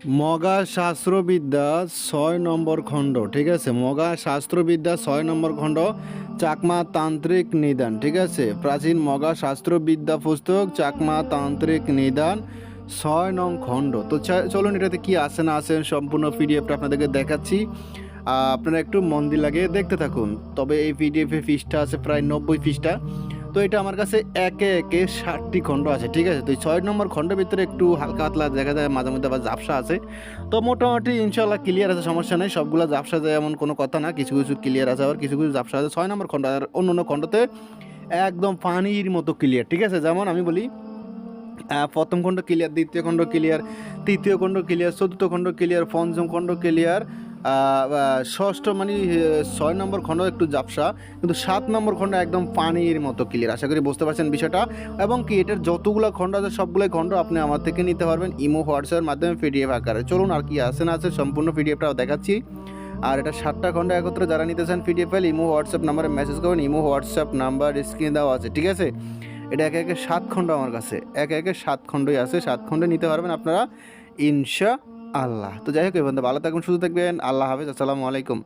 মগা শাস্ত্রবিদ্যা ৬ নম্বর খণ্ড, ঠিক আছে। মগা শাস্ত্রবিদ্যা ৬ নম্বর খণ্ড, চাকমা তান্ত্রিক নিদান, ঠিক আছে। প্রাচীন মগা শাস্ত্রবিদ্যা পুস্তক চাকমা তান্ত্রিক নিদান ৬ নং খণ্ড। তো চলুন এটাতে কি আছে না আছে সম্পূর্ণ পিডিএফটা আপনাদেরকে দেখাচ্ছি। আপনারা একটু মন দিয়ে লাগিয়ে দেখতে থাকুন। তবে এই পিডিএফে পৃষ্ঠা আছে প্রায় ৯০ পৃষ্ঠা। তো এটা আমার কাছে একে একে ৬০টি খণ্ড আছে, ঠিক আছে। তো এই ৬ নম্বর খণ্ডের ভিতরে একটু হালকা পাতলা দেখা যায়, মাঝে মধ্যে আবার ঝাপসা আছে। তো মোটামুটি ইনশাল্লাহ ক্লিয়ার আছে, সমস্যা নেই। সবগুলো ঝাপসা যায় এমন কোনো কথা না, কিছু কিছু ক্লিয়ার আছে, আবার কিছু কিছু ঝাপসা আছে ৬ নম্বর খণ্ড। আর অন্য অন্য খণ্ডতে একদম পানির মতো ক্লিয়ার, ঠিক আছে। যেমন আমি বলি, প্রথম খণ্ড ক্লিয়ার, দ্বিতীয় খণ্ড ক্লিয়ার, তৃতীয় খণ্ড ক্লিয়ার, চতুর্থ খণ্ড ক্লিয়ার, পঞ্চম খণ্ড ক্লিয়ার, ষষ্ঠ মানে ৬ নম্বর খণ্ড একটু ঝাপসা, কিন্তু ৭ নম্বর খণ্ড একদম পানির মতো ক্লিয়ার। আশা করি বুঝতে পারছেন বিষয়টা। এবং কি এটার যতগুলো খণ্ড আছে সবগুলোই খণ্ড আপনি আমার থেকে নিতে পারবেন ইমো হোয়াটসঅ্যাপের মাধ্যমে পিডিএফ আকারে। চলুন আর কি আছে না আছে সম্পূর্ণ পিডিএফটাও দেখাচ্ছি। আর এটা 7টা খণ্ড একত্রে যারা নিতে চান পিডিএফ ফাইল ইমো হোয়াটসঅ্যাপ নাম্বারে মেসেজ করবেন। ইমো হোয়াটসঅ্যাপ নাম্বার স্ক্রিনে দেওয়া আছে, ঠিক আছে। এটা একে একে 7 খণ্ড আমার কাছে, একে একে 7 খণ্ডই আছে। 7 খণ্ডে নিতে পারবেন আপনারা ইনশাআল্লাহ। তো যাই হোক, এবার ভালো থাকবেন, সুস্থ থাকবেন। আল্লাহ হাফেজ, আসসালামু আলাইকুম।